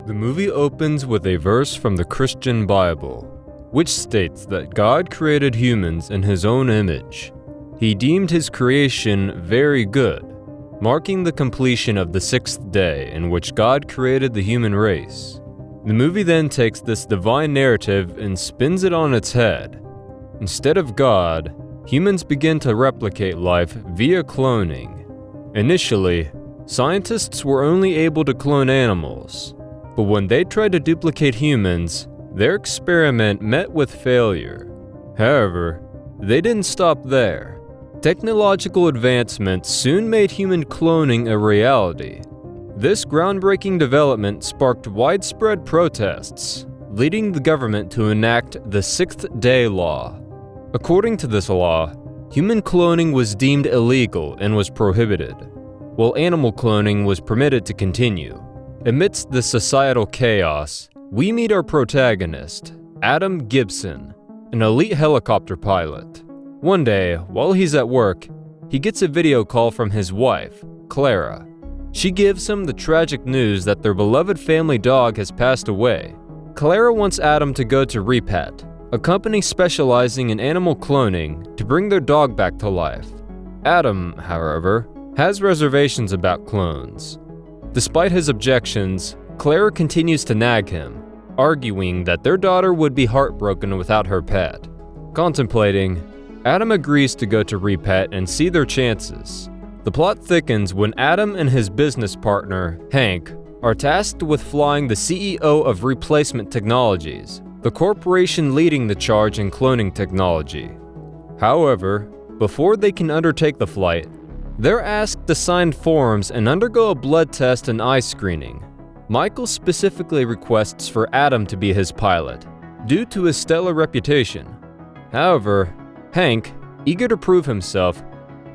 The movie opens with a verse from the Christian Bible, which states that God created humans in His own image. He deemed His creation very good, marking the completion of the sixth day in which God created the human race. The movie then takes this divine narrative and spins it on its head. Instead of God, humans begin to replicate life via cloning. Initially, scientists were only able to clone animals, but when they tried to duplicate humans, their experiment met with failure. However, they didn't stop there. Technological advancements soon made human cloning a reality. This groundbreaking development sparked widespread protests, leading the government to enact the Sixth Day Law. According to this law, human cloning was deemed illegal and was prohibited, while animal cloning was permitted to continue. Amidst this societal chaos, we meet our protagonist, Adam Gibson, an elite helicopter pilot. One day, while he's at work, he gets a video call from his wife, Clara. She gives him the tragic news that their beloved family dog has passed away. Clara wants Adam to go to Repet, a company specializing in animal cloning, to bring their dog back to life. Adam, however, has reservations about clones. Despite his objections, Clara continues to nag him, arguing that their daughter would be heartbroken without her pet. Contemplating, Adam agrees to go to Repet and see their chances. The plot thickens when Adam and his business partner, Hank, are tasked with flying the CEO of Replacement Technologies, the corporation leading the charge in cloning technology. However, before they can undertake the flight, they're asked to sign forms and undergo a blood test and eye screening. Michael specifically requests for Adam to be his pilot, due to his stellar reputation. However, Hank, eager to prove himself,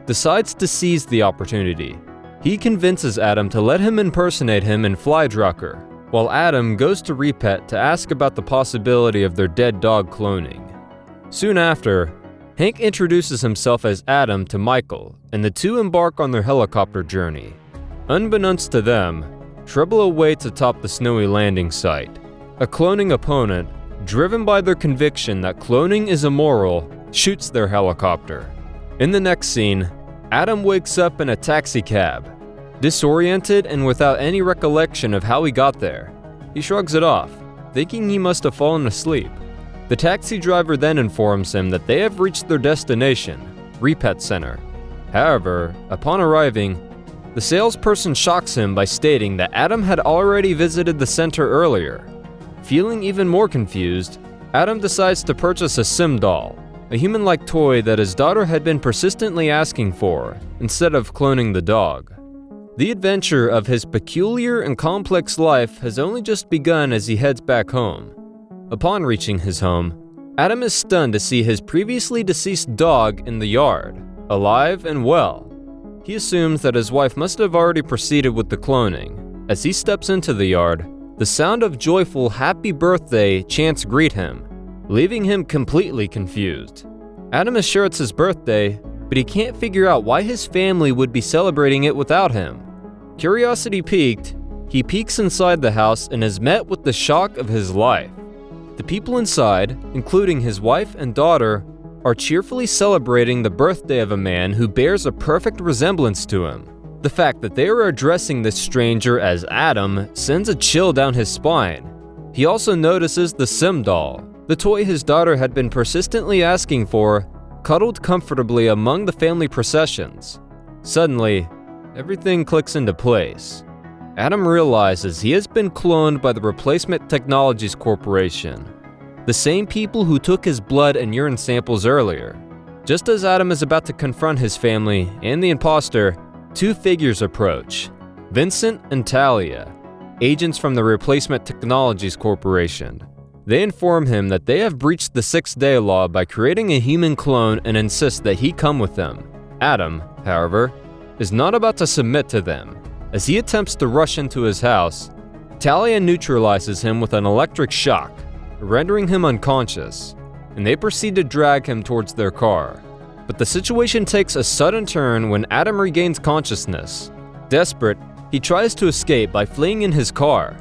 decides to seize the opportunity. He convinces Adam to let him impersonate him in Fly Drucker, while Adam goes to Repet to ask about the possibility of their dead dog cloning. Soon after, Hank introduces himself as Adam to Michael, and the two embark on their helicopter journey. Unbeknownst to them, trouble awaits atop the snowy landing site. A cloning opponent, driven by their conviction that cloning is immoral, shoots their helicopter. In the next scene, Adam wakes up in a taxi cab, disoriented and without any recollection of how he got there. He shrugs it off, thinking he must have fallen asleep. The taxi driver then informs him that they have reached their destination, Repet Center. However, upon arriving, the salesperson shocks him by stating that Adam had already visited the center earlier. Feeling even more confused, Adam decides to purchase a sim doll, a human-like toy that his daughter had been persistently asking for, instead of cloning the dog. The adventure of his peculiar and complex life has only just begun as he heads back home. Upon reaching his home, Adam is stunned to see his previously deceased dog in the yard, alive and well. He assumes that his wife must have already proceeded with the cloning. As he steps into the yard, the sound of joyful "Happy Birthday" chants greet him, leaving him completely confused. Adam is sure it's his birthday, but he can't figure out why his family would be celebrating it without him. Curiosity piqued, he peeks inside the house and is met with the shock of his life. The people inside, including his wife and daughter, are cheerfully celebrating the birthday of a man who bears a perfect resemblance to him. The fact that they are addressing this stranger as Adam sends a chill down his spine. He also notices the sim doll, the toy his daughter had been persistently asking for, cuddled comfortably among the family processions. Suddenly, everything clicks into place. Adam realizes he has been cloned by the Replacement Technologies Corporation, the same people who took his blood and urine samples earlier. Just as Adam is about to confront his family and the imposter, two figures approach, Vincent and Talia, agents from the Replacement Technologies Corporation. They inform him that they have breached the Sixth Day Law by creating a human clone and insist that he come with them. Adam, however, is not about to submit to them. As he attempts to rush into his house, Talia neutralizes him with an electric shock, rendering him unconscious, and they proceed to drag him towards their car. But the situation takes a sudden turn when Adam regains consciousness. Desperate, he tries to escape by fleeing in his car.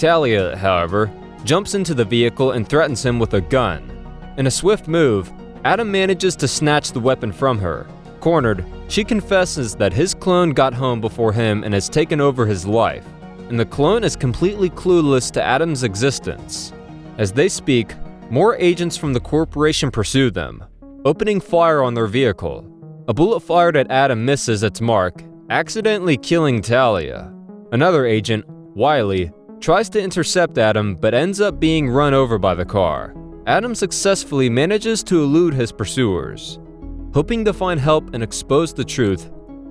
Talia, however, jumps into the vehicle and threatens him with a gun. In a swift move, Adam manages to snatch the weapon from her. Cornered, she confesses that his clone got home before him and has taken over his life, and the clone is completely clueless to Adam's existence. As they speak, more agents from the corporation pursue them, opening fire on their vehicle. A bullet fired at Adam misses its mark, accidentally killing Talia. Another agent, Wiley, tries to intercept Adam but ends up being run over by the car. Adam successfully manages to elude his pursuers. Hoping to find help and expose the truth,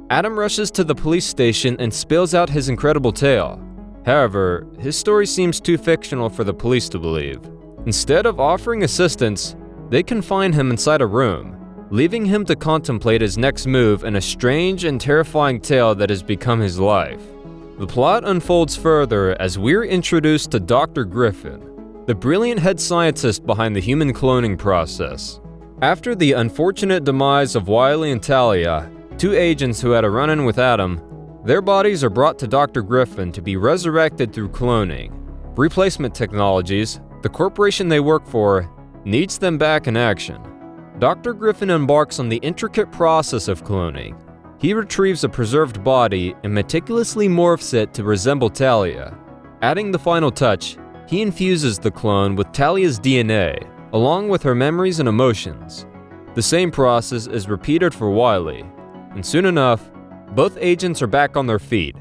Adam rushes to the police station and spills out his incredible tale. However, his story seems too fictional for the police to believe. Instead of offering assistance, they confine him inside a room, leaving him to contemplate his next move in a strange and terrifying tale that has become his life. The plot unfolds further as we're introduced to Dr. Griffin, the brilliant head scientist behind the human cloning process. After the unfortunate demise of Wiley and Talia, two agents who had a run-in with Adam, their bodies are brought to Dr. Griffin to be resurrected through cloning. Replacement Technologies, the corporation they work for, needs them back in action. Dr. Griffin embarks on the intricate process of cloning. He retrieves a preserved body and meticulously morphs it to resemble Talia. Adding the final touch, he infuses the clone with Talia's DNA, along with her memories and emotions. The same process is repeated for Wiley, and soon enough, both agents are back on their feet,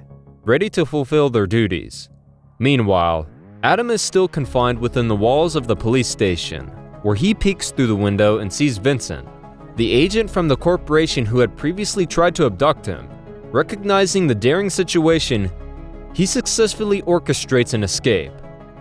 ready to fulfill their duties. Meanwhile, Adam is still confined within the walls of the police station, where he peeks through the window and sees Vincent, the agent from the corporation who had previously tried to abduct him. Recognizing the daring situation, he successfully orchestrates an escape.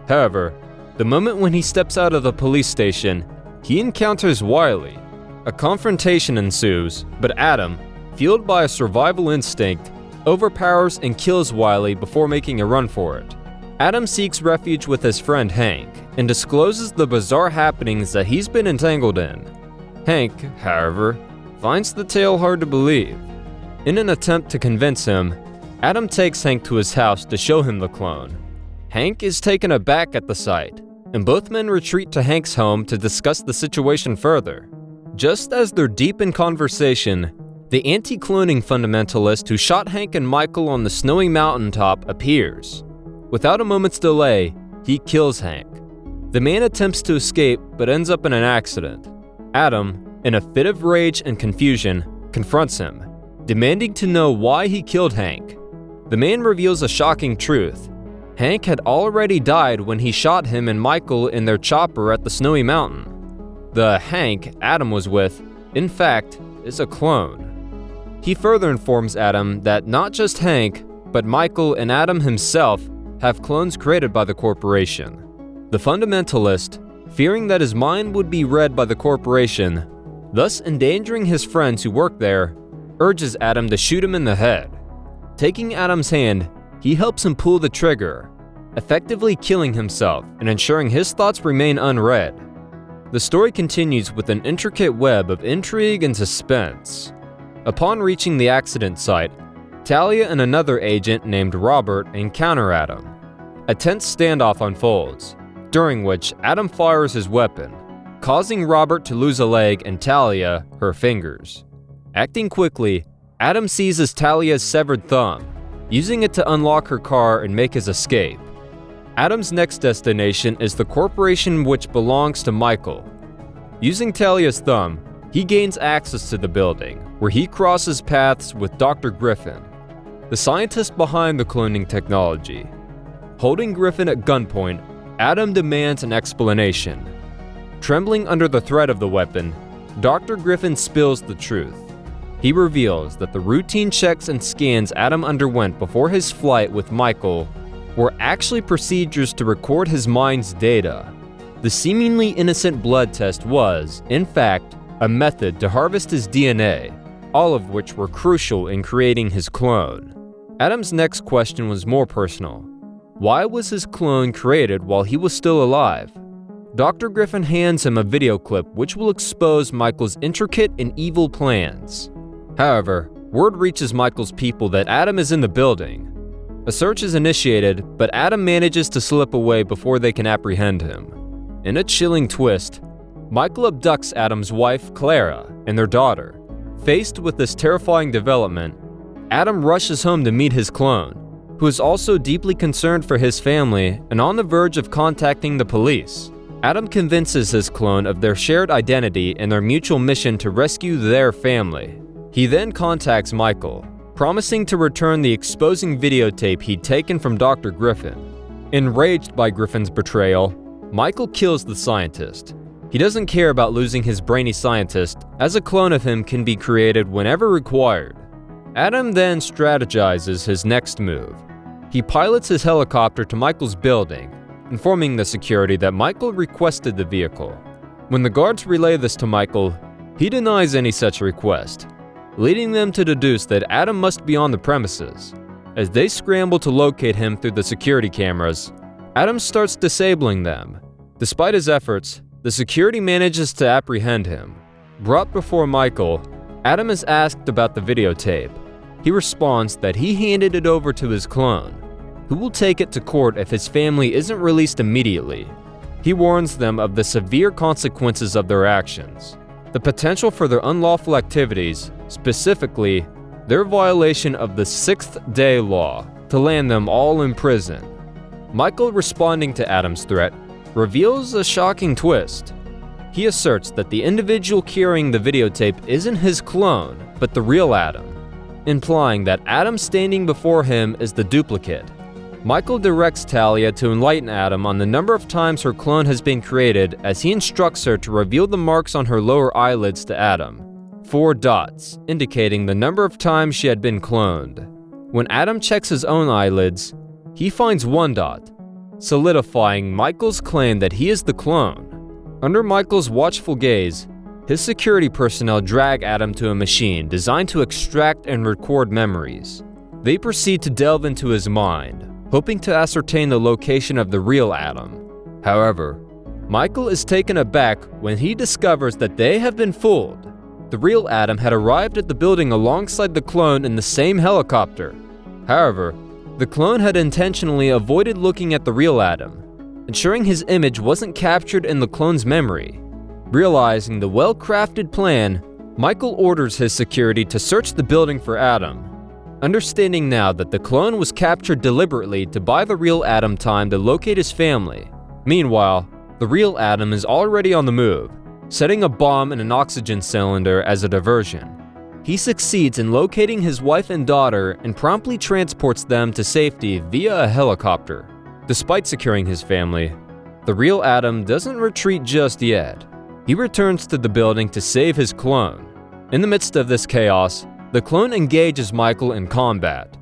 However, the moment when he steps out of the police station, he encounters Wiley. A confrontation ensues, but Adam, fueled by a survival instinct, overpowers and kills Wiley before making a run for it. Adam seeks refuge with his friend Hank and discloses the bizarre happenings that he's been entangled in. Hank, however, finds the tale hard to believe. In an attempt to convince him, Adam takes Hank to his house to show him the clone. Hank is taken aback at the sight, and both men retreat to Hank's home to discuss the situation further. Just as they're deep in conversation, the anti-cloning fundamentalist who shot Hank and Michael on the snowy mountaintop appears. Without a moment's delay, he kills Hank. The man attempts to escape but ends up in an accident. Adam, in a fit of rage and confusion, confronts him, demanding to know why he killed Hank. The man reveals a shocking truth. Hank had already died when he shot him and Michael in their chopper at the snowy mountain. The Hank Adam was with, in fact, is a clone. He further informs Adam that not just Hank, but Michael and Adam himself have clones created by the corporation. The fundamentalist, fearing that his mind would be read by the corporation, thus endangering his friends who work there, urges Adam to shoot him in the head. Taking Adam's hand, he helps him pull the trigger, effectively killing himself and ensuring his thoughts remain unread. The story continues with an intricate web of intrigue and suspense. Upon reaching the accident site, Talia and another agent named Robert encounter Adam. A tense standoff unfolds, during which Adam fires his weapon, causing Robert to lose a leg and Talia her fingers. Acting quickly, Adam seizes Talia's severed thumb, using it to unlock her car and make his escape. Adam's next destination is the corporation which belongs to Michael. Using Talia's thumb, he gains access to the building, where he crosses paths with Dr. Griffin, the scientist behind the cloning technology. Holding Griffin at gunpoint, Adam demands an explanation. Trembling under the threat of the weapon, Dr. Griffin spills the truth. He reveals that the routine checks and scans Adam underwent before his flight with Michael were actually procedures to record his mind's data. The seemingly innocent blood test was, in fact, a method to harvest his DNA, all of which were crucial in creating his clone. Adam's next question was more personal. Why was his clone created while he was still alive? Dr. Griffin hands him a video clip which will expose Michael's intricate and evil plans. However, word reaches Michael's people that Adam is in the building. A search is initiated, but Adam manages to slip away before they can apprehend him. In a chilling twist, Michael abducts Adam's wife, Clara, and their daughter. Faced with this terrifying development, Adam rushes home to meet his clone, who is also deeply concerned for his family and on the verge of contacting the police. Adam convinces his clone of their shared identity and their mutual mission to rescue their family. He then contacts Michael, promising to return the exposing videotape he'd taken from Dr. Griffin. Enraged by Griffin's betrayal, Michael kills the scientist. He doesn't care about losing his brainy scientist, as a clone of him can be created whenever required. Adam then strategizes his next move. He pilots his helicopter to Michael's building, informing the security that Michael requested the vehicle. When the guards relay this to Michael, he denies any such request, leading them to deduce that Adam must be on the premises. As they scramble to locate him through the security cameras, Adam starts disabling them. Despite his efforts, the security manages to apprehend him. Brought before Michael, Adam is asked about the videotape. He responds that he handed it over to his clone, who will take it to court if his family isn't released immediately. He warns them of the severe consequences of their actions, the potential for their unlawful activities, specifically their violation of the sixth-day law, to land them all in prison. Michael, responding to Adam's threat, reveals a shocking twist. He asserts that the individual carrying the videotape isn't his clone, but the real Adam, implying that Adam standing before him is the duplicate. Michael directs Talia to enlighten Adam on the number of times her clone has been created, as he instructs her to reveal the marks on her lower eyelids to Adam. 4 dots, indicating the number of times she had been cloned. When Adam checks his own eyelids, he finds 1 dot, solidifying Michael's claim that he is the clone. Under Michael's watchful gaze, his security personnel drag Adam to a machine designed to extract and record memories. They proceed to delve into his mind, hoping to ascertain the location of the real Adam. However, Michael is taken aback when he discovers that they have been fooled. The real Adam had arrived at the building alongside the clone in the same helicopter. However, the clone had intentionally avoided looking at the real Adam, ensuring his image wasn't captured in the clone's memory. Realizing the well-crafted plan, Michael orders his security to search the building for Adam, understanding now that the clone was captured deliberately to buy the real Adam time to locate his family. Meanwhile, the real Adam is already on the move, setting a bomb in an oxygen cylinder as a diversion. He succeeds in locating his wife and daughter and promptly transports them to safety via a helicopter. Despite securing his family, the real Adam doesn't retreat just yet. He returns to the building to save his clone. In the midst of this chaos, the clone engages Michael in combat.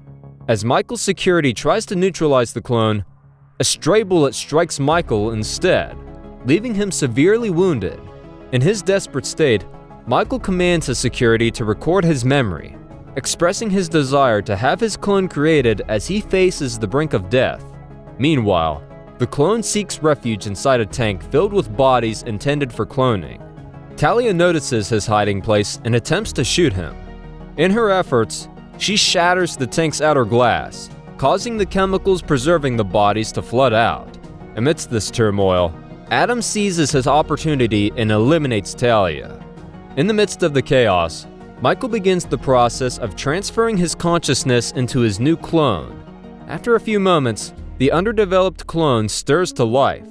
As Michael's security tries to neutralize the clone, a stray bullet strikes Michael instead, leaving him severely wounded. In his desperate state, Michael commands his security to record his memory, expressing his desire to have his clone created as he faces the brink of death. Meanwhile, the clone seeks refuge inside a tank filled with bodies intended for cloning. Talia notices his hiding place and attempts to shoot him. In her efforts, she shatters the tank's outer glass, causing the chemicals preserving the bodies to flood out. Amidst this turmoil, Adam seizes his opportunity and eliminates Talia. In the midst of the chaos, Michael begins the process of transferring his consciousness into his new clone. After a few moments, the underdeveloped clone stirs to life.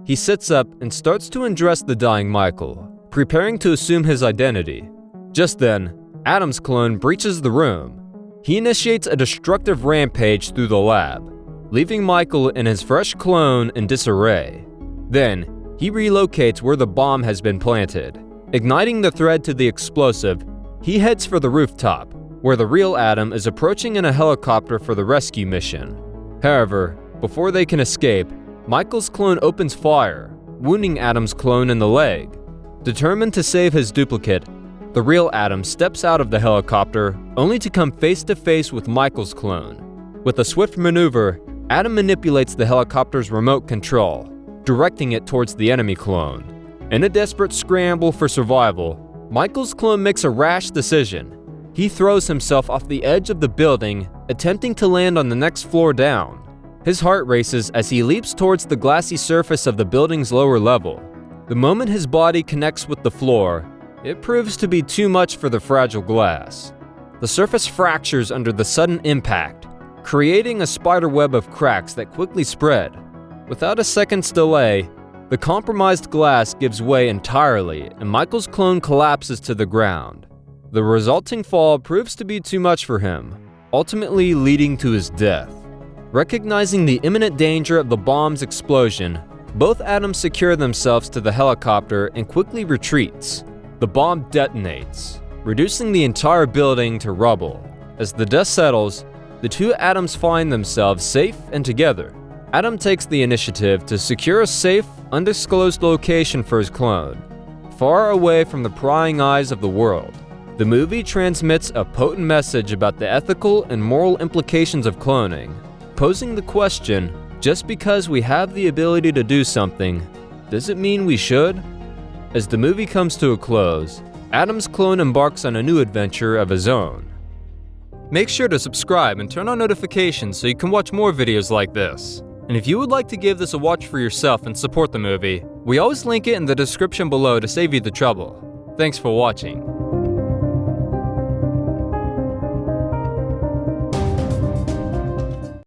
He sits up and starts to undress the dying Michael, preparing to assume his identity. Just then, Adam's clone breaches the room. He initiates a destructive rampage through the lab, leaving Michael and his fresh clone in disarray. Then, he relocates where the bomb has been planted. Igniting the thread to the explosive, he heads for the rooftop, where the real Adam is approaching in a helicopter for the rescue mission. However, before they can escape, Michael's clone opens fire, wounding Adam's clone in the leg. Determined to save his duplicate, the real Adam steps out of the helicopter, only to come face to face with Michael's clone. With a swift maneuver, Adam manipulates the helicopter's remote control, directing it towards the enemy clone. In a desperate scramble for survival, Michael's clone makes a rash decision. He throws himself off the edge of the building, attempting to land on the next floor down. His heart races as he leaps towards the glassy surface of the building's lower level. The moment his body connects with the floor, it proves to be too much for the fragile glass. The surface fractures under the sudden impact, creating a spiderweb of cracks that quickly spread. Without a second's delay, the compromised glass gives way entirely and Michael's clone collapses to the ground. The resulting fall proves to be too much for him, ultimately leading to his death. Recognizing the imminent danger of the bomb's explosion, both Atoms secure themselves to the helicopter and quickly retreats. The bomb detonates, reducing the entire building to rubble. As the dust settles, the two Atoms find themselves safe and together. Atom takes the initiative to secure a safe, undisclosed location for his clone, far away from the prying eyes of the world. The movie transmits a potent message about the ethical and moral implications of cloning, posing the question, just because we have the ability to do something, does it mean we should? As the movie comes to a close, Atom's clone embarks on a new adventure of his own. Make sure to subscribe and turn on notifications so you can watch more videos like this. And if you would like to give this a watch for yourself and support the movie, we always link it in the description below to save you the trouble. Thanks for watching.